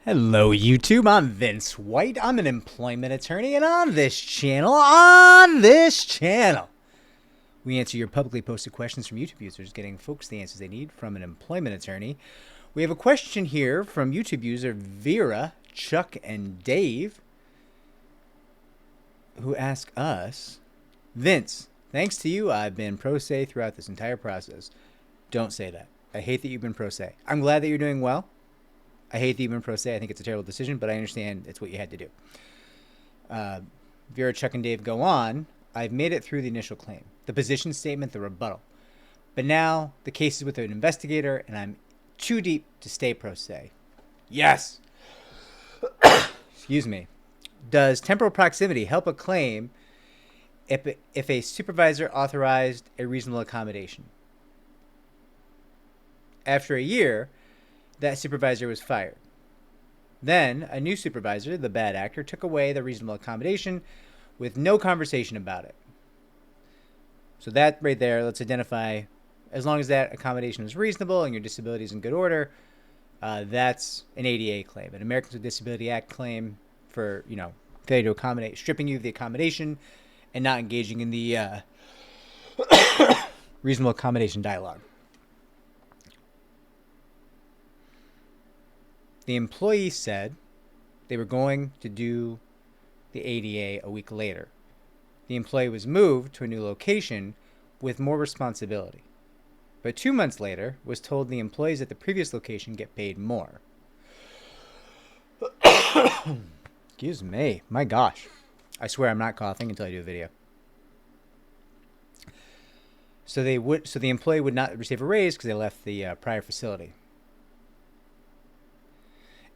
Hello YouTube, I'm Vince White. I'm an employment attorney, and on this channel, we answer your publicly posted questions from YouTube users, getting folks the answers they need from an employment attorney. We have a question here from YouTube user Vera, Chuck, and Dave, who ask us, Vince, thanks to you, I've been pro se throughout this entire process. Don't say that. I hate that you've been pro se. I'm glad that you're doing well. I hate that you've been pro se. I think it's a terrible decision, but I understand it's what you had to do. Vera, Chuck, and Dave go on. I've made it through the initial claim, the position statement, the rebuttal. But now the case is with an investigator, and I'm too deep to stay pro se. Yes! Excuse me. Does temporal proximity help a claim if a supervisor authorized a reasonable accommodation? After a year, that supervisor was fired. Then a new supervisor, the bad actor, took away the reasonable accommodation with no conversation about it. So that right there, let's identify, as long as that accommodation is reasonable and your disability is in good order, that's an ADA claim, an Americans with Disability Act claim for, failure to accommodate, stripping you of the accommodation and not engaging in the reasonable accommodation dialogue. The employee said they were going to do the ADA a week later. The employee was moved to a new location with more responsibility, but 2 months later was told the employees at the previous location get paid more. Excuse me. My gosh. I swear I'm not coughing until I do a video. So the employee would not receive a raise because they left the prior facility.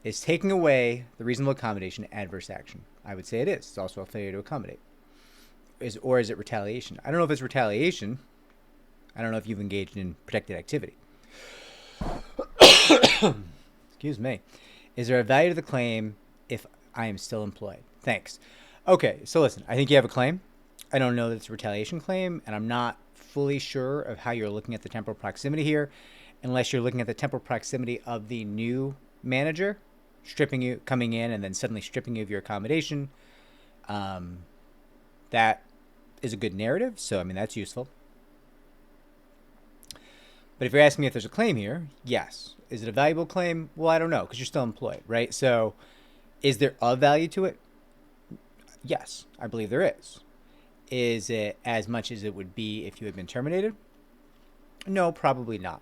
Is taking away the reasonable accommodation adverse action? I would say it is. It's also a failure to accommodate. Or is it retaliation? I don't know if it's retaliation. I don't know if you've engaged in protected activity. Excuse me. Is there a value to the claim if I am still employed? Thanks. Okay, so listen. I think you have a claim. I don't know that it's a retaliation claim, and I'm not fully sure of how you're looking at the temporal proximity here, unless you're looking at the temporal proximity of the new manager stripping you, coming in and then suddenly stripping you of your accommodation. That is a good narrative, so I mean that's useful. But if you're asking me if there's a claim here, yes. Is it a valuable claim? Well, I don't know, because you're still employed, right? So is there a value to it? Yes, I believe there is. Is it as much as it would be if you had been terminated? No, probably not.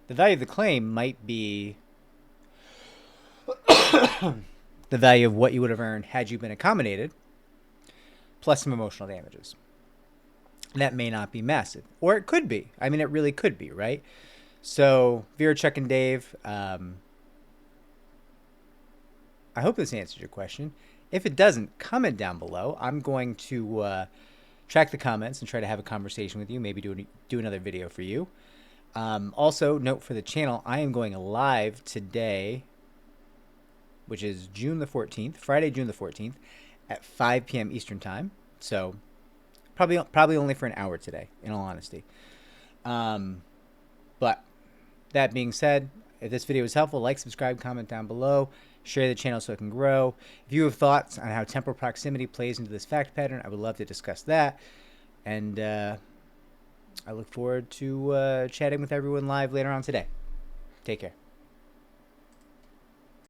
The value of the claim might be the value of what you would have earned had you been accommodated, plus some emotional damages. That may not be massive, or it could be. I mean, it really could be, right? So, Vera, Chuck, and Dave, I hope this answers your question. If it doesn't, comment down below. I'm going to track the comments and try to have a conversation with you, maybe do another video for you. Also, note for the channel, I am going live today, which is June the 14th, Friday, June the 14th, at 5 p.m. Eastern Time. So probably only for an hour today, in all honesty. But that being said, if this video was helpful, like, subscribe, comment down below, share the channel so it can grow. If you have thoughts on how temporal proximity plays into this fact pattern, I would love to discuss that. And I look forward to chatting with everyone live later on today. Take care.